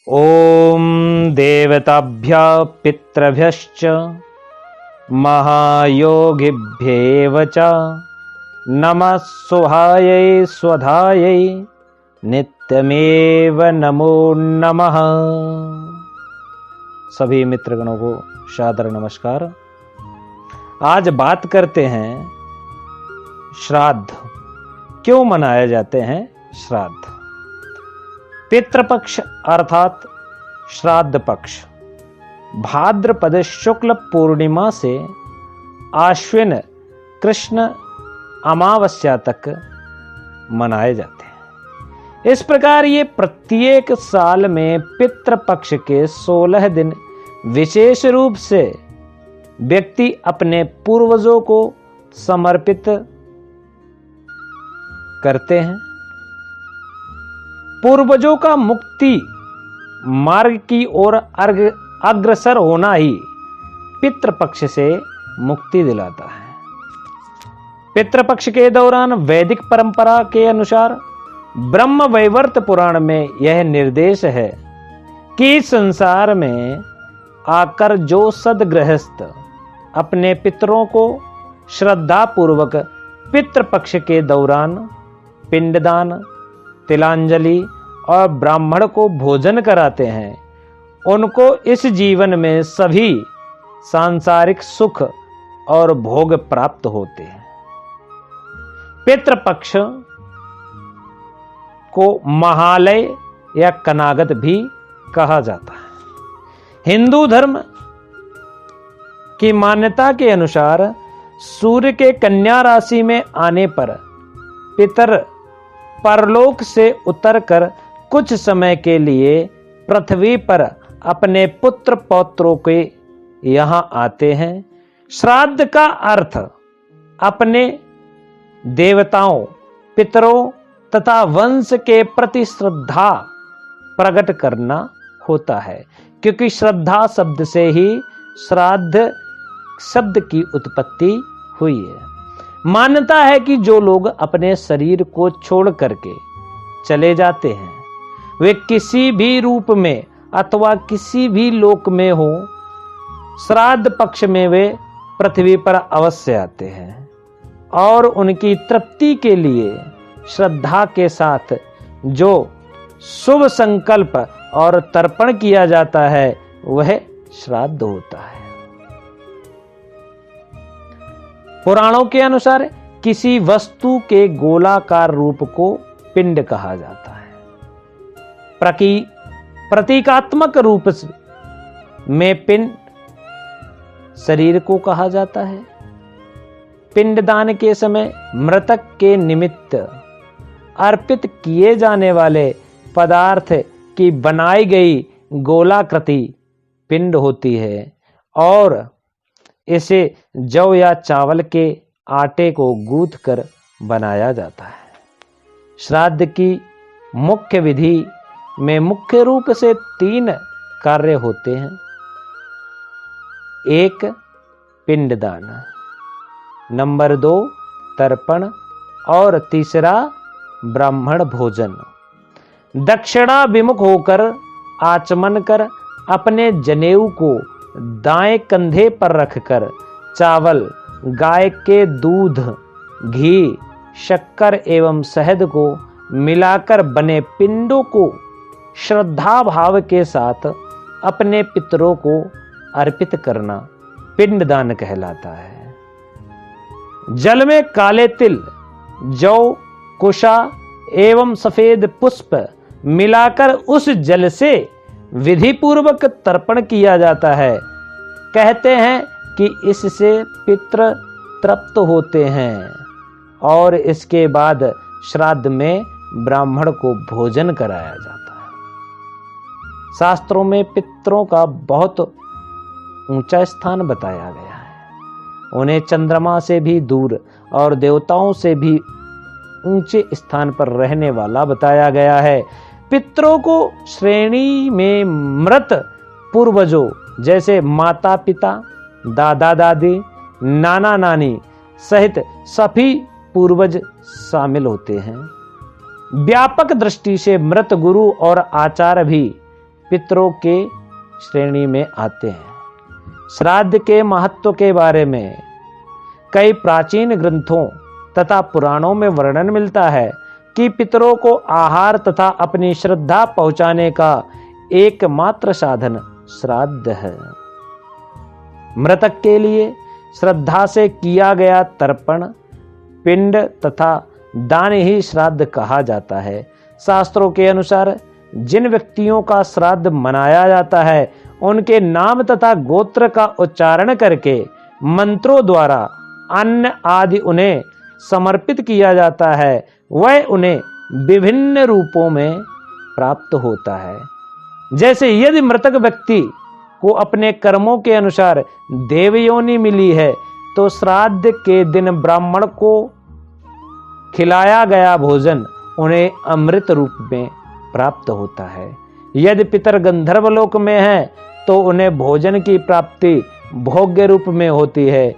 ओम देवताभ्यः पितृभ्यश्च महायोगिभ्येव च नमः शुभायै स्वधायै नित्यमेव नमो नमः। सभी मित्रगणों को सादर नमस्कार। आज बात करते हैं श्राद्ध क्यों मनाए जाते हैं। श्राद्ध पितृपक्ष अर्थात श्राद्ध पक्ष भाद्रपद शुक्ल पूर्णिमा से आश्विन कृष्ण अमावस्या तक मनाए जाते हैं। इस प्रकार ये प्रत्येक साल में पितृपक्ष के 16 दिन विशेष रूप से व्यक्ति अपने पूर्वजों को समर्पित करते हैं। पूर्वजों का मुक्ति मार्ग की ओर अग्रसर होना ही पितृपक्ष से मुक्ति दिलाता है। पितृपक्ष के दौरान वैदिक परंपरा के अनुसार ब्रह्म वैवर्त पुराण में यह निर्देश है कि संसार में आकर जो सद्गृहस्थ अपने पितरों को श्रद्धा पूर्वक पितृपक्ष के दौरान पिंडदान, तिलांजलि और ब्राह्मण को भोजन कराते हैं, उनको इस जीवन में सभी सांसारिक सुख और भोग प्राप्त होते हैं। पितृपक्ष को महालय या कनागत भी कहा जाता है। हिंदू धर्म की मान्यता के अनुसार सूर्य के कन्या राशि में आने पर पितर परलोक से उतरकर कुछ समय के लिए पृथ्वी पर अपने पुत्र पौत्रों के यहाँ आते हैं। श्राद्ध का अर्थ अपने देवताओं, पितरों तथा वंश के प्रति श्रद्धा प्रकट करना होता है, क्योंकि श्रद्धा शब्द से ही श्राद्ध शब्द की उत्पत्ति हुई है। मान्यता है कि जो लोग अपने शरीर को छोड़ करके चले जाते हैं, वे किसी भी रूप में अथवा किसी भी लोक में हो, श्राद्ध पक्ष में वे पृथ्वी पर अवश्य आते हैं और उनकी तृप्ति के लिए श्रद्धा के साथ जो शुभ संकल्प और तर्पण किया जाता है वह श्राद्ध होता है। पुराणों के अनुसार किसी वस्तु के गोलाकार रूप को पिंड कहा जाता है। प्रतीकात्मक रूप में पिंड शरीर को कहा जाता है। पिंडदान के समय मृतक के निमित्त अर्पित किए जाने वाले पदार्थ की बनाई गई गोलाकृति पिंड होती है और इसे जौ या चावल के आटे को गूंथ कर बनाया जाता है। श्राद्ध की मुख्य विधि में मुख्य रूप से 3 कार्य होते हैं। 1 पिंडदान, नंबर 2 तर्पण और तीसरा ब्राह्मण भोजन। दक्षिणा विमुख होकर आचमन कर अपने जनेऊ को दाएं कंधे पर रखकर चावल, गाय के दूध, घी, शक्कर एवं शहद को मिलाकर बने पिंडों को श्रद्धा भाव के साथ अपने पितरों को अर्पित करना पिंडदान कहलाता है। जल में काले तिल, जौ, कुशा एवं सफेद पुष्प मिलाकर उस जल से विधि पूर्वक तर्पण किया जाता है। कहते हैं कि इससे पितृ तृप्त होते हैं और इसके बाद श्राद्ध में ब्राह्मण को भोजन कराया जाता है। शास्त्रों में पितरों का बहुत ऊंचा स्थान बताया गया है। उन्हें चंद्रमा से भी दूर और देवताओं से भी ऊंचे स्थान पर रहने वाला बताया गया है। पितरों को श्रेणी में मृत पूर्वजों जैसे माता पिता, दादा दादी, नाना नानी सहित सभी पूर्वज शामिल होते हैं। व्यापक दृष्टि से मृत गुरु और आचार्य भी पितरों के श्रेणी में आते हैं। श्राद्ध के महत्व के बारे में कई प्राचीन ग्रंथों तथा पुराणों में वर्णन मिलता है कि पितरों को आहार तथा अपनी श्रद्धा पहुंचाने का एकमात्र साधन श्राद्ध है। मृतक के लिए श्रद्धा से किया गया तर्पण, पिंड तथा दान ही श्राद्ध कहा जाता है। शास्त्रों के अनुसार जिन व्यक्तियों का श्राद्ध मनाया जाता है उनके नाम तथा गोत्र का उच्चारण करके मंत्रों द्वारा अन्न आदि उन्हें समर्पित किया जाता है, वह उन्हें विभिन्न रूपों में प्राप्त होता है। जैसे यदि मृतक व्यक्ति को अपने कर्मों के अनुसार देवयोनि मिली है तो श्राद्ध के दिन ब्राह्मण को खिलाया गया भोजन उन्हें अमृत रूप में प्राप्त होता है। यदि पितर गंधर्व लोक में है तो उन्हें भोजन की प्राप्ति भोग्य रूप में होती है।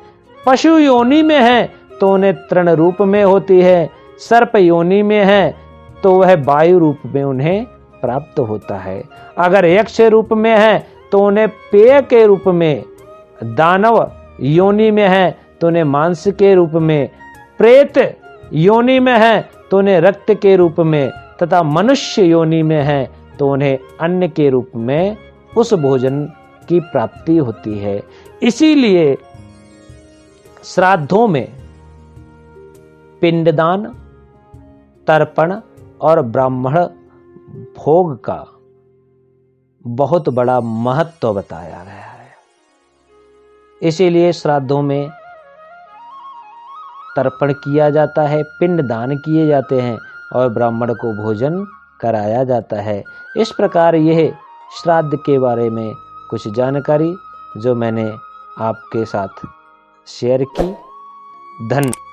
पशु योनि में है तो उन्हें तृण रूप में होती है। सर्प योनि में है तो वह वायु रूप में उन्हें प्राप्त होता है। अगर यक्ष रूप में है तो उन्हें पेय के रूप में, दानव योनि में है तो उन्हें मांस के रूप में, प्रेत योनि में है तो उन्हें रक्त के रूप में तथा मनुष्य योनि में है तो उन्हें अन्न के रूप में उस भोजन की प्राप्ति होती है। इसीलिए श्राद्धों में पिंडदान, तर्पण और ब्राह्मण भोग का बहुत बड़ा महत्व बताया गया है। इसीलिए श्राद्धों में तर्पण किया जाता है, पिंडदान किए जाते हैं और ब्राह्मण को भोजन कराया जाता है। इस प्रकार यह श्राद्ध के बारे में कुछ जानकारी जो मैंने आपके साथ शेयर की। धन्यवाद।